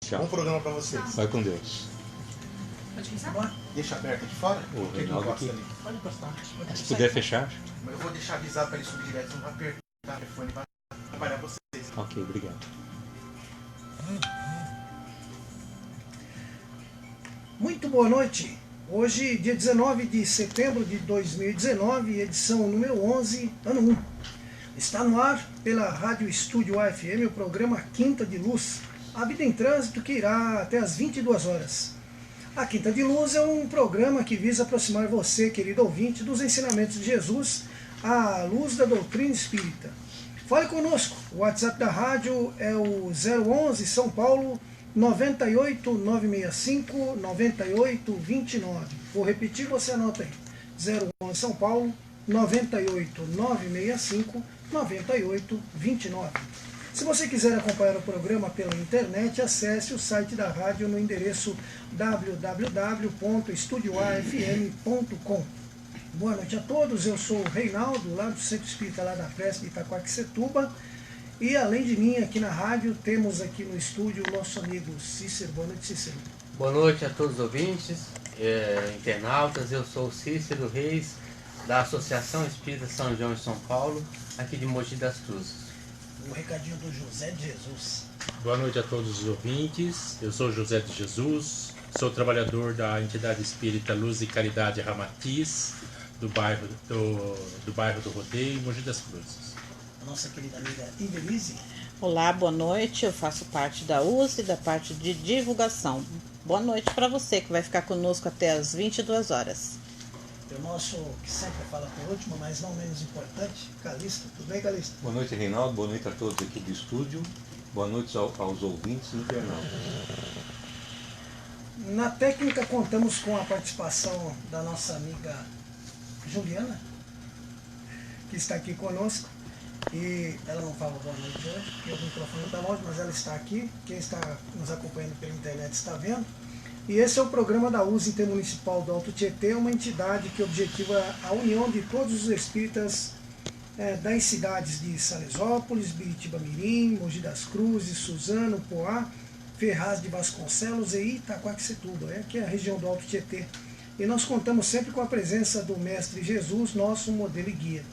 Tchau. Bom programa pra vocês. Vai com Deus. Pode começar? Deixa aberto aqui fora? O Quem Reinaldo gosta aqui. ali? Pode encostar. Se puder fechar. Mas eu vou deixar avisado pra ele subir direto, não vai apertar o telefone para trabalhar vocês. Ok, obrigado. Muito boa noite. Hoje, dia 19 de setembro de 2019, edição número 11, ano 1. Está no ar pela Rádio Estúdio AFM o programa Quinta de Luz, a vida em trânsito que irá até às 22 horas. A Quinta de Luz é um programa que visa aproximar você, querido ouvinte, dos ensinamentos de Jesus à luz da doutrina espírita. Fale conosco. O WhatsApp da rádio é o 011 São Paulo 98 965 98 29. Vou repetir, você anota aí. 011 São Paulo 98 965 98 29. Se você quiser acompanhar o programa pela internet, acesse o site da rádio no endereço www.estudioafm.com. Boa noite a todos, eu sou o Reinaldo, lá do Centro Espírita lá da Prece de Itaquaquecetuba. E além de mim, aqui na rádio, temos aqui no estúdio o nosso amigo Cícero. Boa noite, Cícero. Boa noite a todos os ouvintes, internautas. Eu sou o Cícero Reis, da Associação Espírita São João de São Paulo, aqui de Mogi das Cruzes. O recadinho do José de Jesus. Boa noite a todos os ouvintes. Eu sou José de Jesus, sou trabalhador da entidade espírita Luz e Caridade Ramatiz, do bairro do Rodeio, Mogi das Cruzes. A nossa querida amiga Ivelise. Olá, boa noite. Eu faço parte da USE, da parte de divulgação. Boa noite para você que vai ficar conosco até às 22 horas. E o nosso, que sempre fala por último, mas não menos importante, Calixto. Tudo bem, Calixto? Boa noite, Reinaldo. Boa noite a todos aqui do estúdio. Boa noite aos ouvintes e internautas. Na técnica, contamos com a participação da nossa amiga Juliana, que está aqui conosco. E ela não fala boa noite hoje, porque o microfone está longe, mas ela está aqui. Quem está nos acompanhando pela internet está vendo. E esse é o programa da USE Intermunicipal do Alto Tietê, uma entidade que objetiva a união de todos os espíritas das cidades de Salesópolis, Biritiba-Mirim, Mogi das Cruzes, Suzano, Poá, Ferraz de Vasconcelos e Itaquaquecetuba, que é a região do Alto Tietê. E nós contamos sempre com a presença do Mestre Jesus, nosso modelo e guia.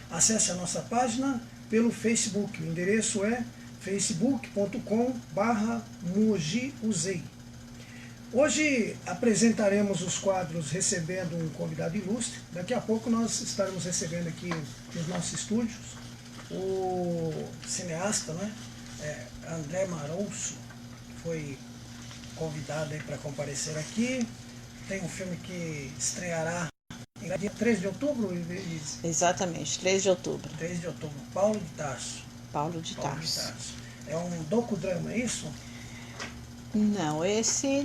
Acesse a nossa página pelo Facebook. O endereço é facebook.com/mogiusei. Hoje apresentaremos os quadros recebendo um convidado ilustre. Daqui a pouco nós estaremos recebendo aqui nos nossos estúdios o cineasta, André Marouço, que foi convidado para comparecer aqui. Tem um filme que estreará dia 3 de outubro? Exatamente, 3 de outubro. 3 de outubro. Paulo de Tarso. Paulo de Tarso. É um docudrama, é isso? Não, esse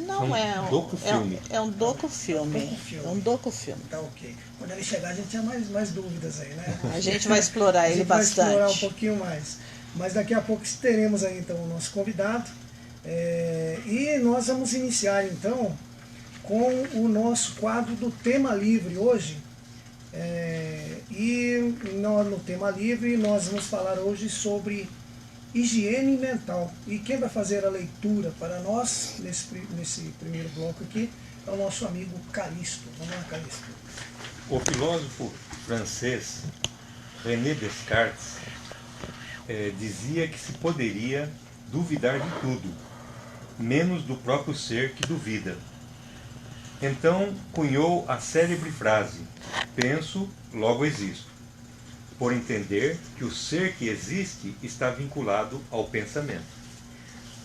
não é um docufilme. É um docufilme. É um docufilme. Tá ok. Quando ele chegar a gente tinha mais dúvidas aí, né? A gente vai explorar ele bastante. Vai explorar um pouquinho mais. Mas daqui a pouco teremos aí então o nosso convidado. E nós vamos iniciar então com o nosso quadro do Tema Livre hoje. E no Tema Livre nós vamos falar hoje sobre higiene mental. E quem vai fazer a leitura para nós, nesse primeiro bloco aqui, é o nosso amigo Calixto. Vamos lá, Calixto. O filósofo francês René Descartes dizia que se poderia duvidar de tudo, menos do próprio ser que duvida. Então cunhou a célebre frase: penso, logo existo, por entender que o ser que existe está vinculado ao pensamento.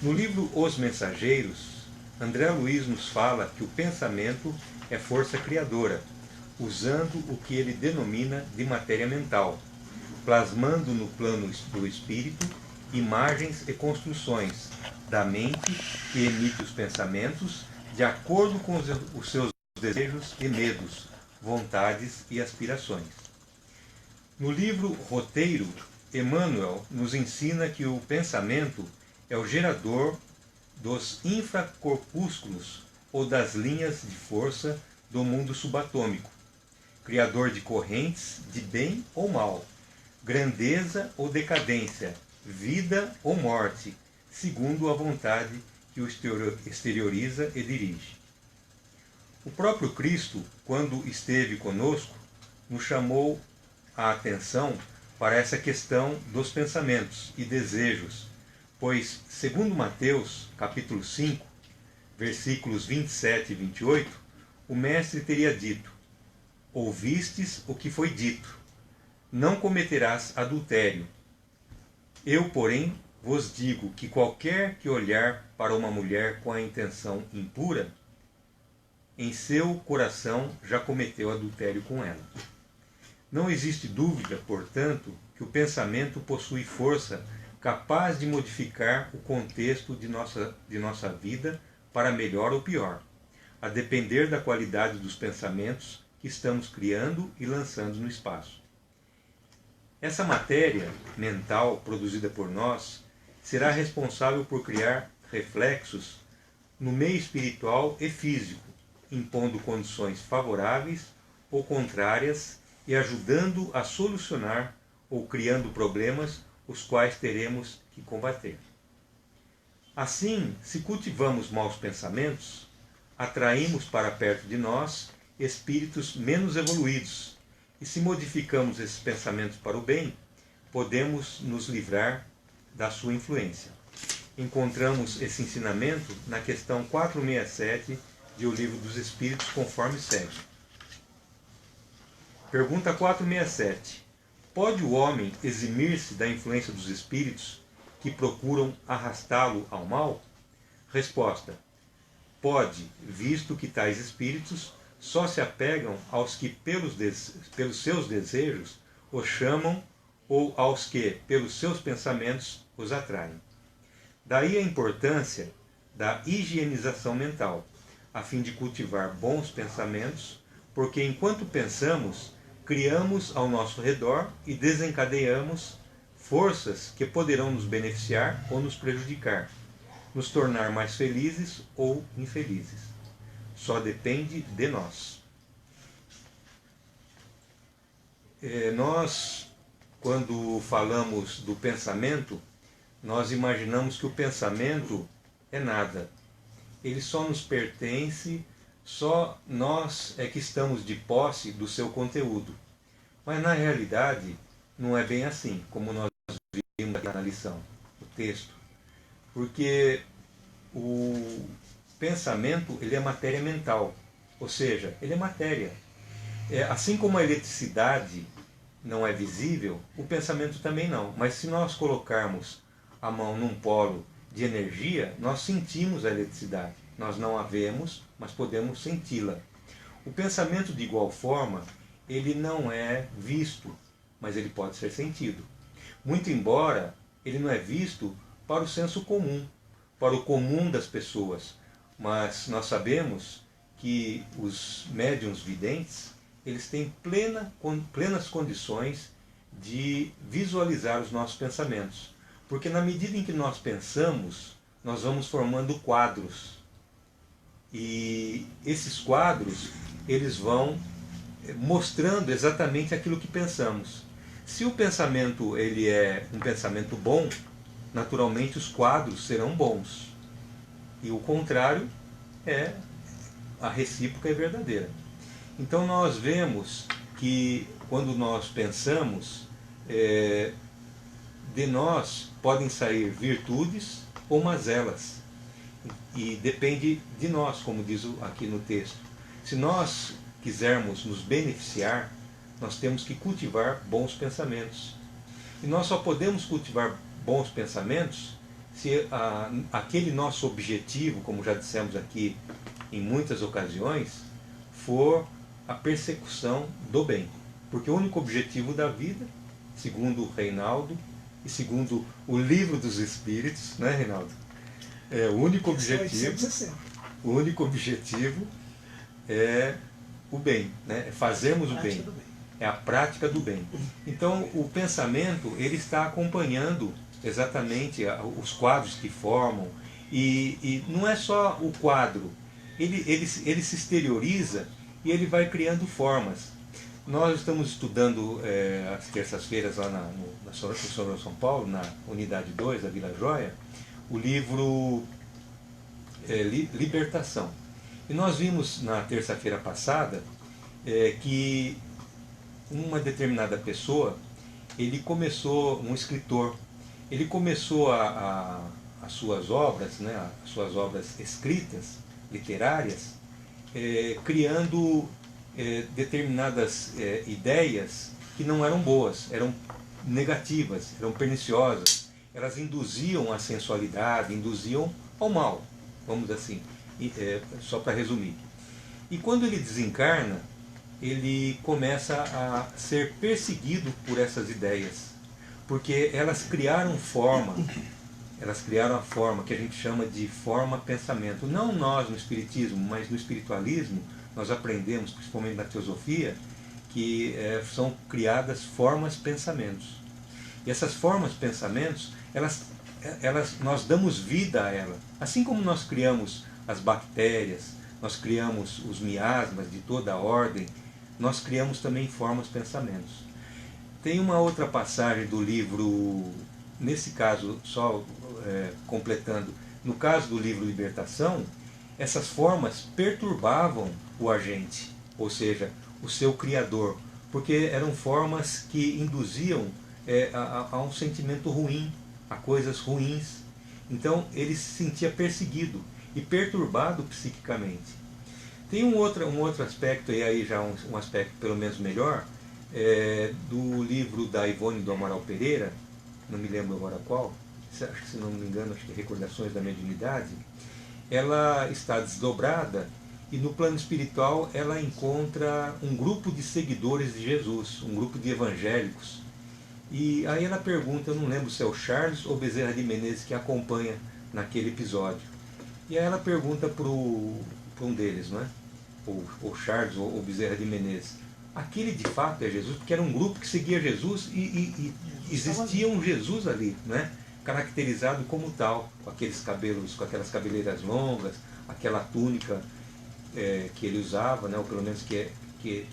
No livro Os Mensageiros, André Luiz nos fala que o pensamento é força criadora, usando o que ele denomina de matéria mental, plasmando no plano do espírito imagens e construções da mente que emite os pensamentos de acordo com os seus desejos e medos, vontades e aspirações. No livro Roteiro, Emmanuel nos ensina que o pensamento é o gerador dos infracorpúsculos ou das linhas de força do mundo subatômico, criador de correntes de bem ou mal, grandeza ou decadência, vida ou morte, segundo a vontade que o exterioriza e dirige. O próprio Cristo, quando esteve conosco, nos chamou a atenção para essa questão dos pensamentos e desejos, pois, segundo Mateus, capítulo 5, versículos 27 e 28, o Mestre teria dito: ouvistes o que foi dito, não cometerás adultério. Eu, porém, vos digo que qualquer que olhar para uma mulher com a intenção impura, em seu coração já cometeu adultério com ela. Não existe dúvida, portanto, que o pensamento possui força capaz de modificar o contexto de nossa vida para melhor ou pior, a depender da qualidade dos pensamentos que estamos criando e lançando no espaço. Essa matéria mental produzida por nós será responsável por criar reflexos no meio espiritual e físico, impondo condições favoráveis ou contrárias e ajudando a solucionar ou criando problemas os quais teremos que combater. Assim, se cultivamos maus pensamentos, atraímos para perto de nós espíritos menos evoluídos, e se modificamos esses pensamentos para o bem, podemos nos livrar da sua influência. Encontramos esse ensinamento na questão 467 de O Livro dos Espíritos, conforme segue. Pergunta 467. Pode o homem eximir-se da influência dos espíritos que procuram arrastá-lo ao mal? Resposta. Pode, visto que tais espíritos só se apegam aos que, pelos seus desejos, os chamam ou aos que, pelos seus pensamentos, os atraem. Daí a importância da higienização mental, a fim de cultivar bons pensamentos, porque enquanto pensamos, criamos ao nosso redor e desencadeamos forças que poderão nos beneficiar ou nos prejudicar, nos tornar mais felizes ou infelizes. Só depende de nós. Nós, quando falamos do pensamento, nós imaginamos que o pensamento é nada. Ele só nos pertence, só nós é que estamos de posse do seu conteúdo. Mas na realidade não é bem assim, como nós vimos aqui na lição, o texto. Porque o pensamento ele é matéria mental, ou seja, ele é matéria. Assim como a eletricidade não é visível, o pensamento também não. Mas se nós colocarmos a mão num polo de energia, nós sentimos a eletricidade. Nós não a vemos, mas podemos senti-la. O pensamento, de igual forma, ele não é visto, mas ele pode ser sentido. Muito embora ele não é visto para o senso comum, para o comum das pessoas. Mas nós que os médiuns videntes, eles têm plenas condições de visualizar os nossos pensamentos. Porque na medida em que nós pensamos, nós vamos formando quadros. E esses quadros, eles vão mostrando exatamente aquilo que pensamos. Se o pensamento ele é um pensamento bom, naturalmente os quadros serão bons. E o contrário a recíproca é verdadeira. Então nós vemos que quando nós pensamos, de nós podem sair virtudes ou mazelas. E depende de nós, como diz aqui no texto. Se nós quisermos nos beneficiar, nós temos que cultivar bons pensamentos. E nós só podemos cultivar bons pensamentos se aquele nosso objetivo, como já dissemos aqui em muitas ocasiões, for a persecução do bem. Porque o único objetivo da vida, segundo o Reinaldo e segundo o Livro dos Espíritos, né, Reinaldo? O único objetivo é o bem, né? É fazermos o bem. É a prática do bem. Então o pensamento ele está acompanhando exatamente os quadros que formam, e não é só o quadro, ele se exterioriza e ele vai criando formas. Nós estamos estudando às terças-feiras lá no São Paulo, na unidade 2 da Vila Joia, o livro Libertação. E nós vimos na terça-feira passada que uma determinada pessoa, um escritor, ele começou as suas obras, né, as suas obras escritas, literárias, criando determinadas ideias que não eram boas, eram negativas, eram perniciosas. Elas induziam à sensualidade, induziam ao mal, vamos assim, só para resumir. E quando ele desencarna, ele começa a ser perseguido por essas ideias, porque elas criaram a forma que a gente chama de forma-pensamento. Não nós no Espiritismo, mas no espiritualismo, nós aprendemos, principalmente na teosofia, que são criadas formas-pensamentos. E essas formas-pensamentos, nós damos vida a ela. Assim como nós criamos as bactérias, nós criamos os miasmas de toda a ordem, nós criamos também formas-pensamentos. Tem uma outra passagem do livro, nesse caso, só completando, no caso do livro Libertação, essas formas perturbavam o agente, ou seja, o seu criador, porque eram formas que induziam a um sentimento ruim, a coisas ruins. Então ele se sentia perseguido e perturbado psiquicamente. Tem um outro aspecto, e aí já um aspecto pelo menos melhor, do livro da Ivone do Amaral Pereira, não me lembro agora qual, se não me engano, acho que é Recordações da Mediunidade. Ela está desdobrada e no plano espiritual ela encontra um grupo de seguidores de Jesus, um grupo de evangélicos. E aí ela pergunta, eu não lembro se é o Charles ou Bezerra de Menezes que acompanha naquele episódio. E aí ela pergunta para um deles, não é? Ou Charles ou Bezerra de Menezes, aquele de fato é Jesus? Porque era um grupo que seguia Jesus e existia um Jesus ali, né? Caracterizado como tal, com aqueles cabelos, com aquelas cabeleiras longas, aquela túnica que ele usava, né? Ou pelo menos que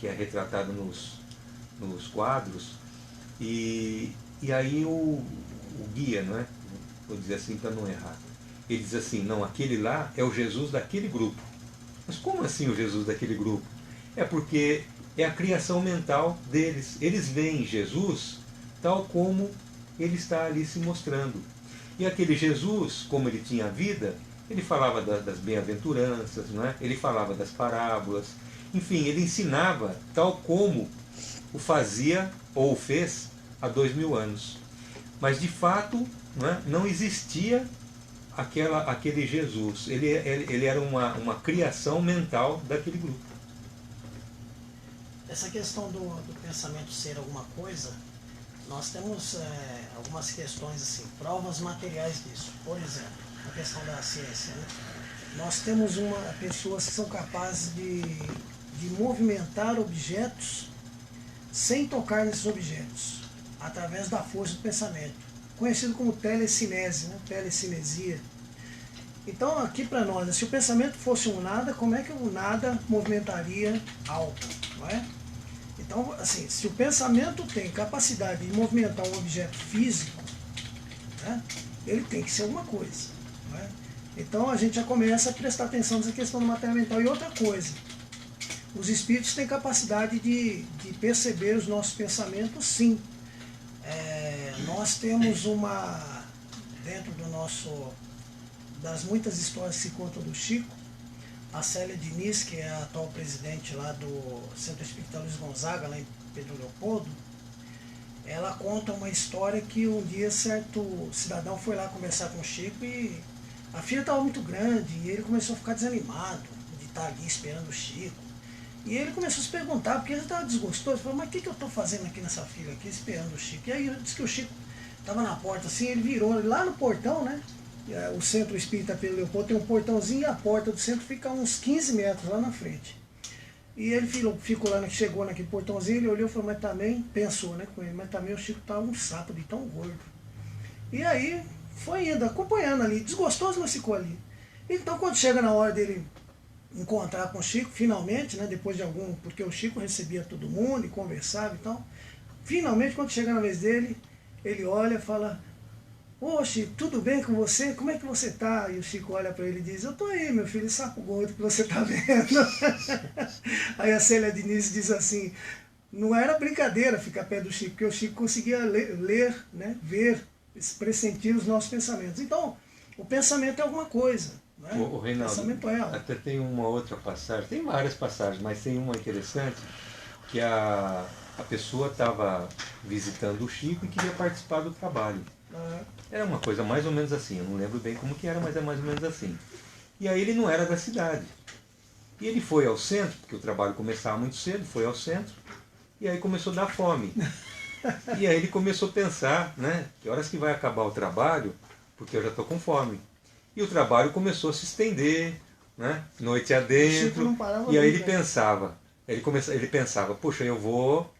é retratado nos quadros. E aí o guia, não é? Vou dizer assim para não errar, ele diz assim, não, aquele lá é o Jesus daquele grupo. Mas como assim o Jesus daquele grupo? É porque é a criação mental deles. Eles veem Jesus tal como ele está ali se mostrando. E aquele Jesus, como ele tinha vida, ele falava das bem-aventuranças, não é? Ele falava das parábolas, enfim, ele ensinava tal como o fazia ou o fez há 2000 anos. Mas de fato não existia aquele Jesus. Ele era uma criação mental daquele grupo. Essa questão do pensamento ser alguma coisa, nós temos algumas questões assim, provas materiais disso. Por exemplo, a questão da ciência, né? Nós temos pessoas que são capazes de movimentar objetos sem tocar nesses objetos, através da força do pensamento, conhecido como telecinese, né? Telecinesia. Então aqui para nós, se o pensamento fosse um nada, como é que o nada movimentaria algo, não é? Então, assim, se o pensamento tem capacidade de movimentar um objeto físico, né, ele tem que ser alguma coisa, não é? Então a gente já começa a prestar atenção nessa questão do matéria mental. E outra coisa, os espíritos têm capacidade de perceber os nossos pensamentos, sim. Nós temos dentro das muitas histórias que se contam do Chico, a Célia Diniz, que é a atual presidente lá do Centro Espírita Luiz Gonzaga, lá em Pedro Leopoldo, ela conta uma história que um dia certo cidadão foi lá conversar com o Chico e a filha estava muito grande e ele começou a ficar desanimado de estar ali esperando o Chico. E ele começou a se perguntar, porque ele estava desgostoso, ele falou, mas o que eu estou fazendo aqui nessa fila aqui, esperando o Chico? E aí ele disse que o Chico estava na porta assim, ele virou lá no portão, né? O Centro Espírita Pedro Leopoldo tem um portãozinho e a porta do centro fica a uns 15 metros lá na frente. E ele ficou lá, chegou naquele portãozinho, ele olhou e falou, mas também, pensou, né, com ele, mas também o Chico estava um saco de tão gordo. E aí foi indo, acompanhando ali, desgostoso, mas ficou ali. Então quando chega na hora dele encontrar com o Chico, finalmente, né, depois de porque o Chico recebia todo mundo e conversava e tal, finalmente quando chega na vez dele, ele olha e fala, Oxe, tudo bem com você? Como é que você tá? E o Chico olha para ele e diz, eu tô aí, meu filho, sapo gordo que você tá vendo. Aí a Célia Diniz diz assim, não era brincadeira ficar perto do Chico, porque o Chico conseguia ler, né, ver, pressentir os nossos pensamentos. Então, o pensamento é alguma coisa. Né? O Reinaldo, o pensamento é ela. até tem uma outra passagem, tem várias passagens, mas tem uma interessante, que a pessoa estava visitando o Chico e queria participar do trabalho. Era uma coisa mais ou menos assim, eu não lembro bem como que era, mas é mais ou menos assim. E aí ele não era da cidade. E ele foi ao centro, porque o trabalho começava muito cedo, foi ao centro, e aí começou a dar fome. E aí ele começou a pensar, né, que horas que vai acabar o trabalho, porque eu já estou com fome. E o trabalho começou a se estender, né, noite adentro, e aí ele pensava, ele pensava, puxa, eu vou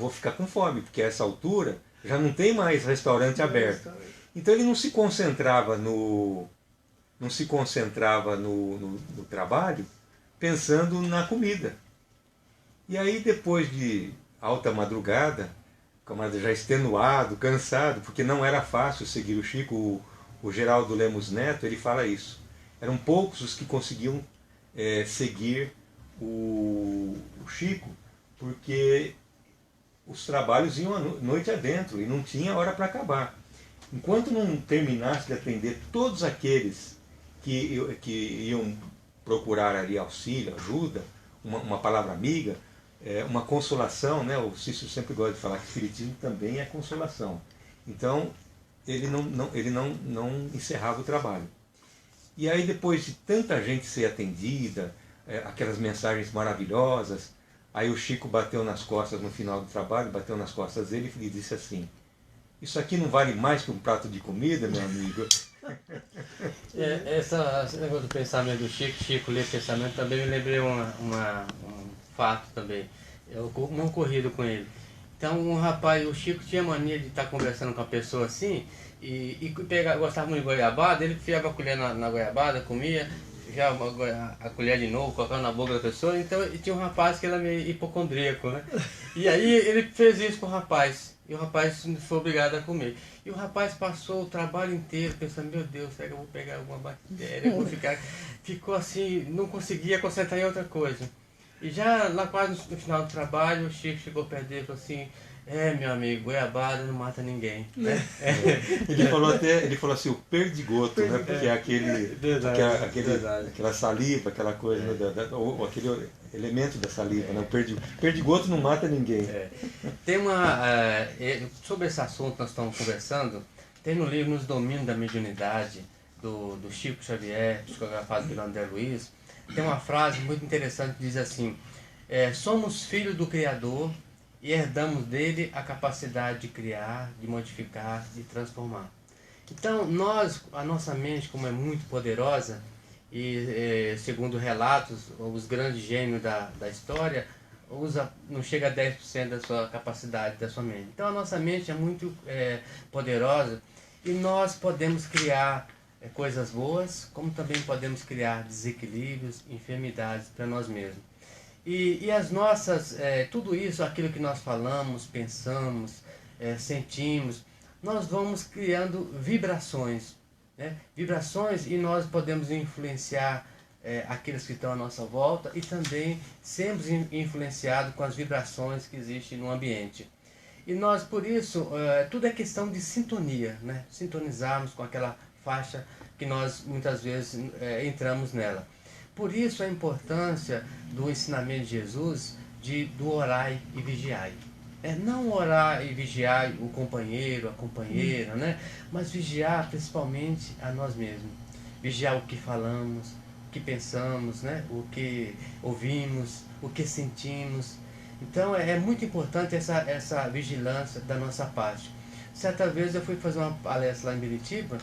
ficar com fome, porque a essa altura já não tem mais restaurante aberto. Então ele não se concentrava no trabalho pensando na comida. E aí depois de alta madrugada, o camarada já extenuado, cansado, porque não era fácil seguir o Chico, o Geraldo Lemos Neto, ele fala isso. Eram poucos os que conseguiam seguir o Chico, porque os trabalhos iam a noite adentro e não tinha hora para acabar. Enquanto não terminasse de atender todos aqueles que iam procurar ali auxílio, ajuda, uma palavra amiga, uma consolação, né? O Cícero sempre gosta de falar que o espiritismo também é consolação. Então, ele não encerrava o trabalho. E aí, depois de tanta gente ser atendida, aquelas mensagens maravilhosas, aí o Chico bateu nas costas no final do trabalho, bateu nas costas dele e disse assim, isso aqui não vale mais que um prato de comida, meu amigo? Esse negócio do pensamento do Chico ler pensamento, também me lembrei um fato também, um ocorrido com ele. Então um rapaz, o Chico tinha mania de estar conversando com a pessoa assim, e gostava muito de goiabada, ele enfiava a colher na goiabada, comia, já a colher de novo, colocava na boca da pessoa, então tinha um rapaz que era meio hipocondríaco, né? E aí ele fez isso com o rapaz. E o rapaz foi obrigado a comer. E o rapaz passou o trabalho inteiro pensando, meu Deus, será que eu vou pegar alguma bactéria? Ficou assim, não conseguia concentrar em outra coisa. E já lá quase no final do trabalho, o Chico chegou perto dele e falou assim, meu amigo, goiabada não mata ninguém. Né? Ele falou assim, o perdigoto, né? Porque é aquela saliva, aquela coisa, ou aquele elemento da saliva, né? O perdigoto não mata ninguém. Tem sobre esse assunto que nós estamos conversando, tem no livro Nos Domínios da Mediunidade, do Chico Xavier, psicografado pelo André Luiz, tem uma frase muito interessante que diz assim, somos filhos do Criador e herdamos dele a capacidade de criar, de modificar, de transformar. Então, a nossa mente, como é muito poderosa, e segundo relatos, os grandes gênios da história, não chega a 10% da sua capacidade, da sua mente. Então, a nossa mente é muito poderosa e nós podemos criar coisas boas, como também podemos criar desequilíbrios, enfermidades para nós mesmos. E as nossas, tudo isso, aquilo que nós falamos, pensamos, sentimos, nós vamos criando vibrações, né? Vibrações, e nós podemos influenciar aqueles que estão à nossa volta e também sermos influenciados com as vibrações que existem no ambiente. E nós, por isso, tudo é questão de sintonia, né? Sintonizarmos com aquela faixa que nós muitas vezes entramos nela. Por isso a importância do ensinamento de Jesus do orai e vigiai. Não orar e vigiar o companheiro, a companheira, né? Mas vigiar principalmente a nós mesmos. Vigiar o que falamos, o que pensamos, né? O que ouvimos, o que sentimos. Então é muito importante essa vigilância da nossa parte. Certa vez eu fui fazer uma palestra lá em Biritiba,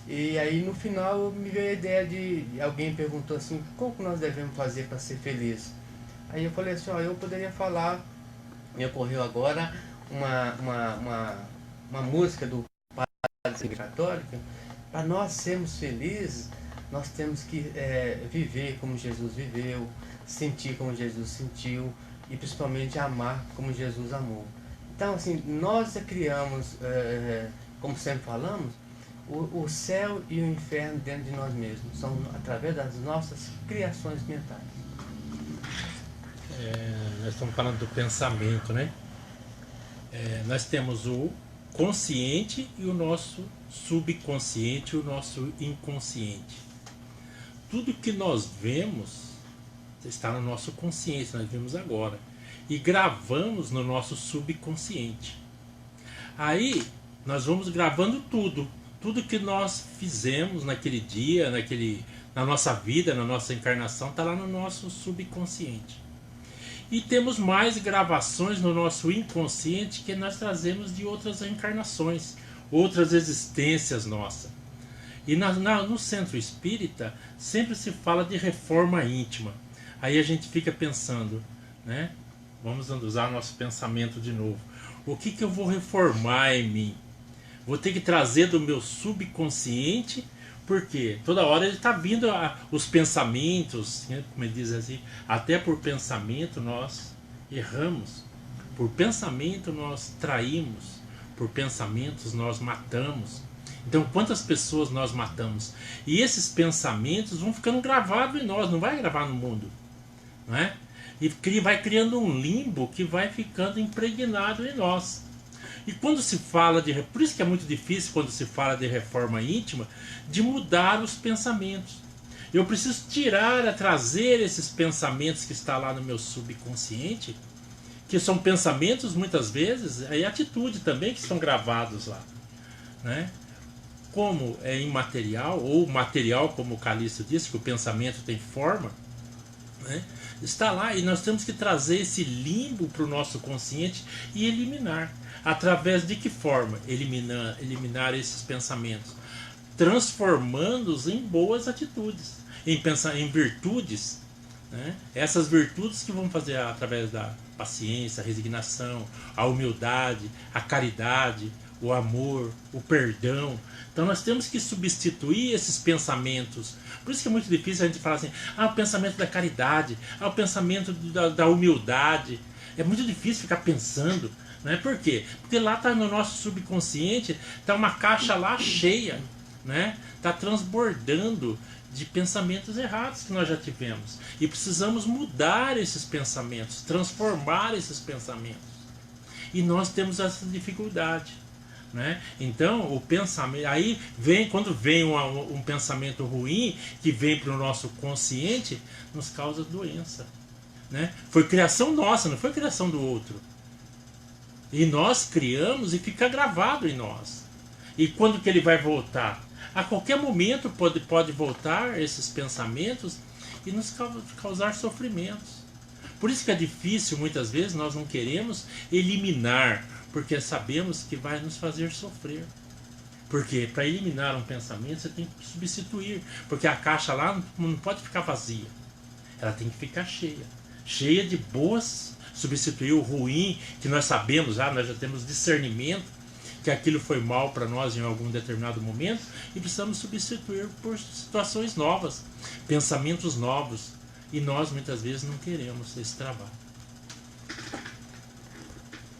e aí no final me veio a ideia de alguém perguntou assim, como que nós devemos fazer para ser feliz? Aí eu falei assim, eu poderia falar, me ocorreu agora uma música do Padre Católico, para nós sermos felizes, nós temos que viver como Jesus viveu, sentir como Jesus sentiu e principalmente amar como Jesus amou. Então assim, nós criamos, como sempre falamos, o céu e o inferno dentro de nós mesmos. São através das nossas criações mentais. Nós estamos falando do pensamento, né? Nós temos o consciente e o nosso subconsciente e o nosso inconsciente. Tudo que nós vemos está no nosso consciente, nós vimos agora. E gravamos no nosso subconsciente. Aí nós vamos gravando tudo que nós fizemos naquele dia, na nossa vida, na nossa encarnação, está lá no nosso subconsciente. E temos mais gravações no nosso inconsciente que nós trazemos de outras encarnações, outras existências nossas. E no centro espírita sempre se fala de reforma íntima. Aí a gente fica pensando, né? Vamos usar nosso pensamento de novo. O que eu vou reformar em mim? Vou ter que trazer do meu subconsciente, porque toda hora ele está vindo os pensamentos, né? Como ele diz assim, até por pensamento nós erramos, por pensamento nós traímos, por pensamentos nós matamos. Então quantas pessoas nós matamos? E esses pensamentos vão ficando gravados em nós, não vai gravar no mundo, não é? E vai criando um limbo que vai ficando impregnado em nós. E quando se fala por isso que é muito difícil quando se fala de reforma íntima, de mudar os pensamentos. Eu preciso trazer esses pensamentos que estão lá no meu subconsciente, que são pensamentos muitas vezes, e atitude também que estão gravados lá, né? Como é imaterial, ou material, como o Calixto disse, que o pensamento tem forma, né? Está lá e nós temos que trazer esse limbo para o nosso consciente e eliminar. Através de que forma? Eliminar esses pensamentos, transformando-os em boas atitudes, em virtudes, né? Essas virtudes que vão fazer através da paciência, a resignação, a humildade, a caridade, o amor, o perdão. Então nós temos que substituir esses pensamentos. Por isso que é muito difícil a gente falar assim, o pensamento da caridade, o pensamento da humildade. É muito difícil ficar pensando, né? Por quê? Porque lá está no nosso subconsciente, está uma caixa lá cheia, né? Está transbordando de pensamentos errados que nós já tivemos. E precisamos mudar esses pensamentos, transformar esses pensamentos. E nós temos essa dificuldade, né? Então o pensamento, aí quando vem um pensamento ruim que vem para o nosso consciente, nos causa doença, né? Foi criação nossa, não foi criação do outro, e nós criamos e fica gravado em nós. E quando que ele vai voltar? A qualquer momento pode voltar esses pensamentos e nos causar sofrimentos. Por isso que é difícil, muitas vezes nós não queremos eliminar, porque sabemos que vai nos fazer sofrer. Porque para eliminar um pensamento você tem que substituir, porque a caixa lá não pode ficar vazia, ela tem que ficar cheia de boas, substituir o ruim, que nós sabemos, nós já temos discernimento que aquilo foi mal para nós em algum determinado momento, e precisamos substituir por situações novas, pensamentos novos, e nós muitas vezes não queremos esse trabalho.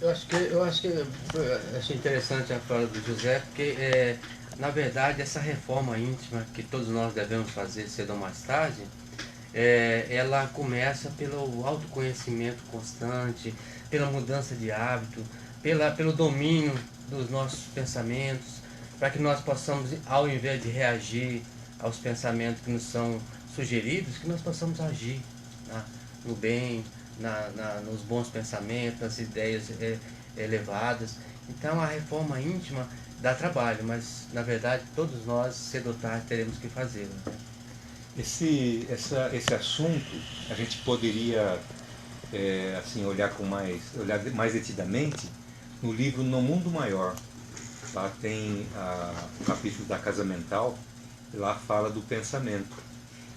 Eu achei interessante a fala do José, porque na verdade essa reforma íntima que todos nós devemos fazer cedo ou mais tarde, ela começa pelo autoconhecimento constante, pela mudança de hábito, pelo domínio dos nossos pensamentos, para que nós possamos, ao invés de reagir aos pensamentos que nos são sugeridos, que nós possamos agir no bem, nos bons pensamentos, nas ideias elevadas. Então a reforma íntima dá trabalho, mas na verdade todos nós, cedo ou tarde, teremos que fazê-lo, né? Esse assunto a gente poderia assim, olhar mais detidamente no livro No Mundo Maior. Lá tem o capítulo da casa mental, e lá fala do pensamento.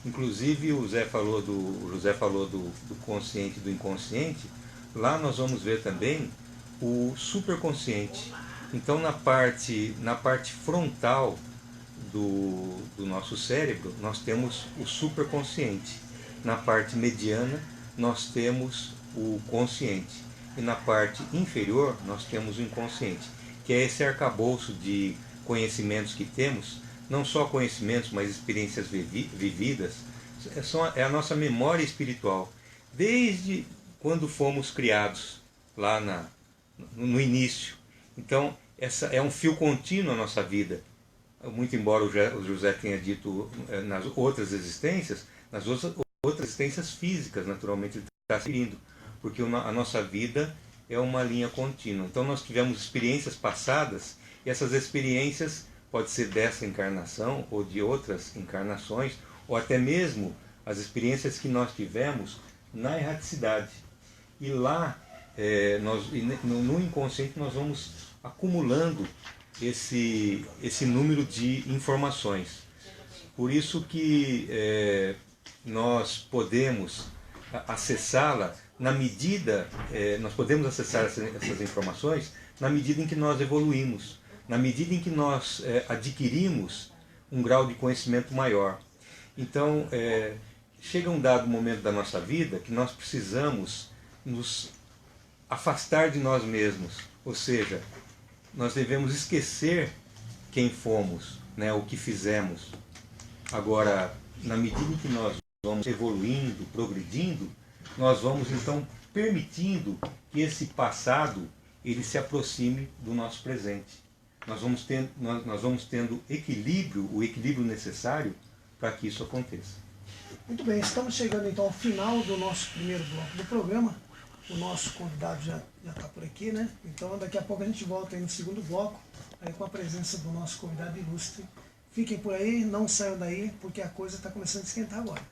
Inclusive o José falou do consciente e do inconsciente. Lá nós vamos ver também o superconsciente. Então na parte frontal do nosso cérebro nós temos o superconsciente. Na parte mediana nós temos o consciente. E na parte inferior nós temos o inconsciente, que é esse arcabouço de conhecimentos que temos, não só conhecimentos, mas experiências vividas, é a nossa memória espiritual. Desde quando fomos criados, lá no início. Então, essa é um fio contínuo a nossa vida. Muito embora o José tenha dito nas outras existências, nas outras existências físicas, naturalmente, ele está seguindo. Porque a nossa vida é uma linha contínua. Então, nós tivemos experiências passadas, e essas experiências pode ser dessa encarnação ou de outras encarnações, ou até mesmo as experiências que nós tivemos na erraticidade. E lá, no inconsciente, nós vamos acumulando esse número de informações. Por isso que nós podemos acessá-la na medida, nós podemos acessar essas informações na medida em que nós evoluímos, na medida em que nós adquirimos um grau de conhecimento maior. Então, chega um dado momento da nossa vida que nós precisamos nos afastar de nós mesmos, ou seja, nós devemos esquecer quem fomos, né, o que fizemos. Agora, na medida em que nós vamos evoluindo, progredindo, nós vamos então permitindo que esse passado ele se aproxime do nosso presente. Nós vamos tendo equilíbrio, o equilíbrio necessário para que isso aconteça. Muito bem, estamos chegando então ao final do nosso primeiro bloco do programa. O nosso convidado já está por aqui, né? Então daqui a pouco a gente volta aí no segundo bloco, aí com a presença do nosso convidado ilustre. Fiquem por aí, não saiam daí, porque a coisa está começando a esquentar agora.